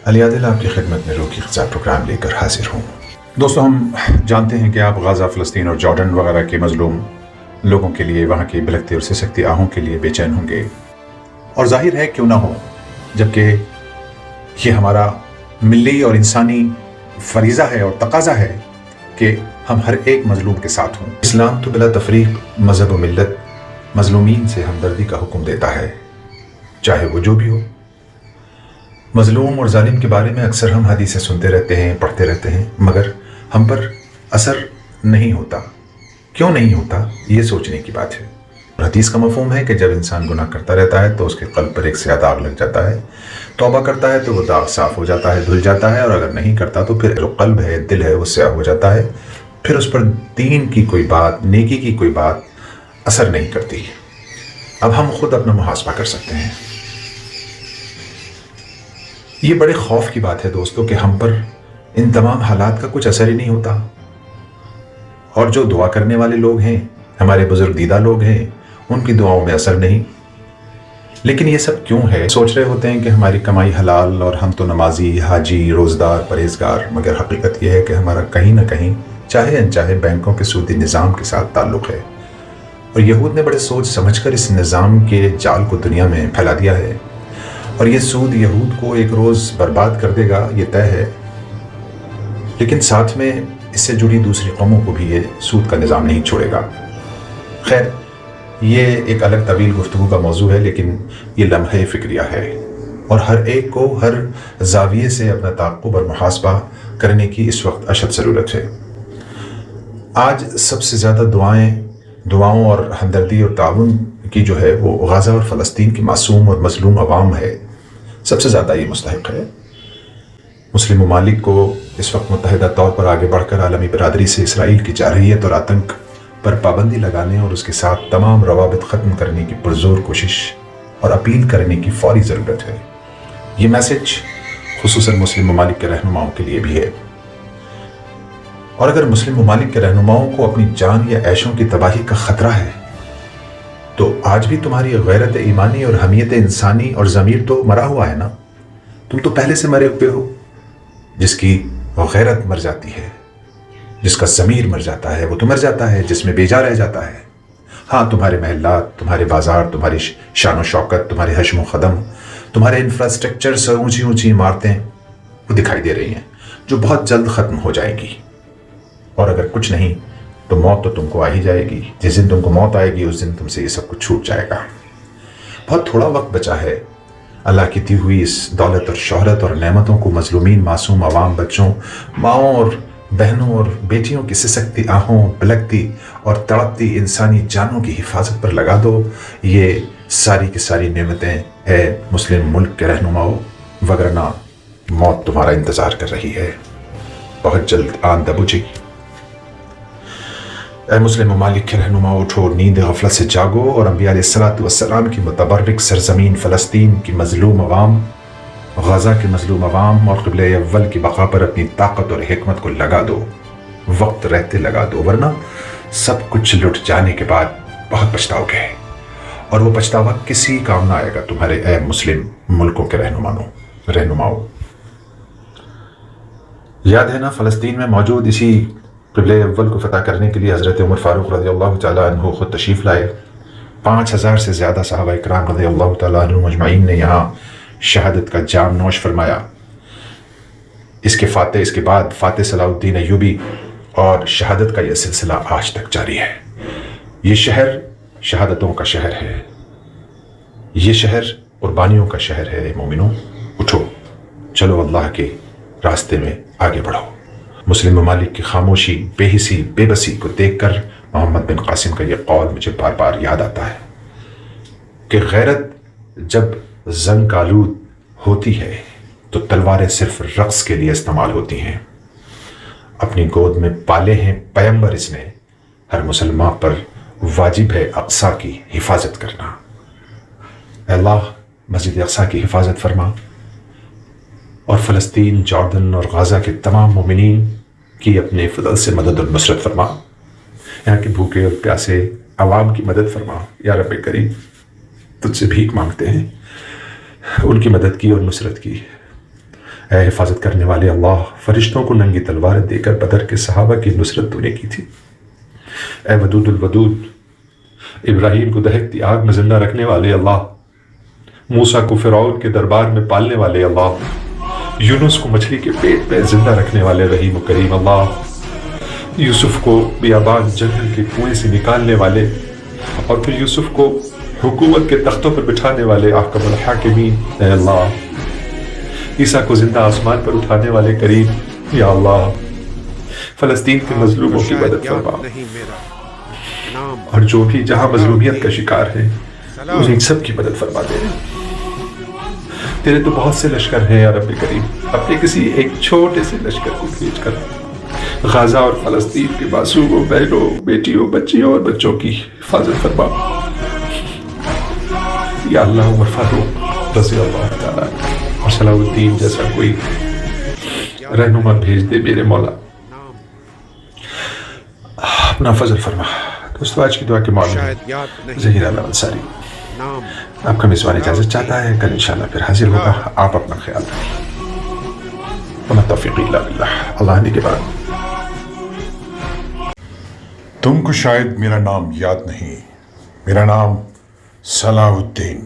علی عادل آپ کی خدمت میں روح کی غذا پروگرام لے کر حاضر ہوں۔ دوستو، ہم جانتے ہیں کہ آپ غزہ، فلسطین اور جارڈن وغیرہ کے مظلوم لوگوں کے لیے، وہاں کی بلکتی اور سسکتی آہوں کے لیے بے چین ہوں گے، اور ظاہر ہے کیوں نہ ہو، جبکہ یہ ہمارا ملی اور انسانی فریضہ ہے اور تقاضا ہے کہ ہم ہر ایک مظلوم کے ساتھ ہوں۔ اسلام تو بلا تفریق مذہب و ملت مظلومین سے ہمدردی کا حکم دیتا ہے، چاہے وہ جو بھی ہو۔ مظلوم اور ظالم کے بارے میں اکثر ہم حدیثیں سنتے رہتے ہیں، پڑھتے رہتے ہیں، مگر ہم پر اثر نہیں ہوتا۔ کیوں نہیں ہوتا، یہ سوچنے کی بات ہے۔ حدیث کا مفہوم ہے کہ جب انسان گناہ کرتا رہتا ہے تو اس کے قلب پر ایک سیاہ داغ لگ جاتا ہے، توبہ کرتا ہے تو وہ داغ صاف ہو جاتا ہے، دھل جاتا ہے، اور اگر نہیں کرتا تو پھر جو قلب ہے، دل ہے، وہ سیاہ ہو جاتا ہے، پھر اس پر دین کی کوئی بات، نیکی کی کوئی بات اثر نہیں کرتی۔ اب ہم خود اپنا محاسبہ کر سکتے ہیں۔ یہ بڑے خوف کی بات ہے دوستو کہ ہم پر ان تمام حالات کا کچھ اثر ہی نہیں ہوتا، اور جو دعا کرنے والے لوگ ہیں، ہمارے بزرگ دیدہ لوگ ہیں، ان کی دعاؤں میں اثر نہیں۔ لیکن یہ سب کیوں ہے؟ سوچ رہے ہوتے ہیں کہ ہماری کمائی حلال اور ہم تو نمازی، حاجی، روزدار، پرہیزگار، مگر حقیقت یہ ہے کہ ہمارا کہیں نہ کہیں چاہے انچاہے بینکوں کے سودی نظام کے ساتھ تعلق ہے، اور یہود نے بڑے سوچ سمجھ کر اس نظام کے جال کو دنیا میں پھیلا دیا ہے، اور یہ سود یہود کو ایک روز برباد کر دے گا، یہ طے ہے۔ لیکن ساتھ میں اس سے جڑی دوسری قوموں کو بھی یہ سود کا نظام نہیں چھوڑے گا۔ خیر، یہ ایک الگ طویل گفتگو کا موضوع ہے، لیکن یہ لمحہ فکریہ ہے، اور ہر ایک کو ہر زاویے سے اپنا تعاقب اور محاسبہ کرنے کی اس وقت اشد ضرورت ہے۔ آج سب سے زیادہ دعاؤں اور ہمدردی اور تعاون کی جو ہے وہ غزہ اور فلسطین کی معصوم اور مظلوم عوام ہے، سب سے زیادہ یہ مستحق ہے۔ مسلم ممالک کو اس وقت متحدہ طور پر آگے بڑھ کر عالمی برادری سے اسرائیل کی جارحیت اور آتنک پر پابندی لگانے اور اس کے ساتھ تمام روابط ختم کرنے کی پرزور کوشش اور اپیل کرنے کی فوری ضرورت ہے۔ یہ میسج خصوصاً مسلم ممالک کے رہنماؤں کے لیے بھی ہے، اور اگر مسلم ممالک کے رہنماؤں کو اپنی جان یا عیشوں کی تباہی کا خطرہ ہے تو آج بھی تمہاری غیرت ایمانی اور حمیت انسانی اور ضمیر تو مرا ہوا ہے نا۔ تم تو پہلے سے مرے ہوئے ہو۔ جس کی غیرت مر جاتی ہے، جس کا ضمیر مر جاتا ہے، وہ تو مر جاتا ہے، جس میں بیجا رہ جاتا ہے۔ ہاں، تمہارے محلات، تمہارے بازار، تمہاری شان و شوکت، تمہارے حشم و قدم، تمہارے انفراسٹرکچرز اور اونچی اونچی عمارتیں وہ دکھائی دے رہی ہیں، جو بہت جلد ختم ہو جائیں گی، اور اگر کچھ نہیں تو موت تو تم کو آ ہی جائے گی۔ جس دن تم کو موت آئے گی اس دن تم سے یہ سب کچھ چھوٹ جائے گا۔ بہت تھوڑا وقت بچا ہے۔ اللہ کی دی ہوئی اس دولت اور شہرت اور نعمتوں کو مظلومین، معصوم عوام، بچوں، ماؤں اور بہنوں اور بیٹیوں کی سسکتی آہوں، بلکتی اور تڑپتی انسانی جانوں کی حفاظت پر لگا دو۔ یہ ساری کی ساری نعمتیں اے مسلم ملک کے رہنماؤ، وگرنہ موت تمہارا انتظار کر رہی ہے، بہت جلد آن دبوچی۔ اے مسلم ممالک کے رہنما، اٹھو، نیند غفلت سے جاگو، اور انبیاء علیہ السلام کی متبرک سرزمین فلسطین کی مظلوم عوام، غزہ کے مظلوم عوام اور قبلہ اول کی بقا پر اپنی طاقت اور حکمت کو لگا دو، وقت رہتے لگا دو، ورنہ سب کچھ لٹ جانے کے بعد بہت پچھتاؤ گے، اور وہ پچھتاوا کسی کام نہ آئے گا تمہارے اے مسلم ملکوں کے رہنماؤ۔ یاد ہے نا، فلسطین میں موجود اسی قبلہ اول کو فتح کرنے کے لیے حضرت عمر فاروق رضی اللہ تعالیٰ عنہ خود تشریف لائے۔ 5000 سے زیادہ صحابہ اکرام رضی اللہ تعالیٰ عنہ مجمعین نے یہاں شہادت کا جام نوش فرمایا۔ اس کے بعد فاتح صلاح الدین ایوبی، اور شہادت کا یہ سلسلہ آج تک جاری ہے۔ یہ شہر شہادتوں کا شہر ہے، یہ شہر قربانیوں کا شہر ہے۔ مومنوں، اٹھو، چلو اللہ کے راستے میں آگے بڑھو۔ مسلم ممالک کی خاموشی، بے حسی، بے بسی کو دیکھ کر محمد بن قاسم کا یہ قول مجھے بار بار یاد آتا ہے کہ غیرت جب زنگ آلود ہوتی ہے تو تلواریں صرف رقص کے لیے استعمال ہوتی ہیں۔ اپنی گود میں پالے ہیں پیغمبر اس نے، ہر مسلمان پر واجب ہے اقصیٰ کی حفاظت کرنا۔ اے اللہ، مسجد اقصیٰ کی حفاظت فرما، اور فلسطین، جارڈن اور غزہ کے تمام مومنین کی اپنے فضل سے مدد اور نصرت فرما۔ یہاں کے بھوکے اور پیاسے عوام کی مدد فرما۔ یا رب کریم، تجھ سے بھیک مانگتے ہیں ان کی مدد کی اور نصرت کی۔ اے حفاظت کرنے والے اللہ، فرشتوں کو ننگی تلوار دے کر بدر کے صحابہ کی نصرت تو نے کی تھی۔ اے ودود الودود، ابراہیم کو دہکتی آگ میں زندہ رکھنے والے اللہ، موسیٰ کو فرعون کے دربار میں پالنے والے اللہ، یونس کو مچھلی کے پیٹ میں زندہ رکھنے والے رحیم و کریم اللہ، یوسف کو بیابان جنگل کے کنویں سے نکالنے والے اور پھر یوسف کو حکومت کے تختوں پر بٹھانے والے احکم الحاکمین اے اللہ، عیسیٰ کو زندہ آسمان پر اٹھانے والے کریم یا اللہ، فلسطین کے مظلوموں کی مدد فرما، اور جو بھی جہاں مظلومیت کا شکار ہے انہیں سب کی مدد فرما دے۔ تیرے تو بہت سے لشکر ہیں یا رب کریم، اپنے کسی ایک چھوٹے سے لشکر کو بھیج کر غازہ اور فلسطین کے معصوموں، بہنوں، بیٹیوں، بچیوں اور بچوں کی حفاظت فرما۔ یا اللہ، عمر فاروق رضی اللہ تعالیٰ اور صلاح الدین جیسا کوئی رہنما بھیج دے میرے مولا، اپنا فضل فرما۔ دوستو، آج کی دعا کے معاملے ظہیر احمد انصاری آپ کا میزبان اجازت چاہتا ہے، کل انشاءاللہ پھر حاضر ہوگا۔ آپ اپنا خیال رکھیں، وما توفیق الا باللہ، اللہ نے کے بعد۔ تم کو شاید میرا نام یاد نہیں، میرا نام صلاح الدین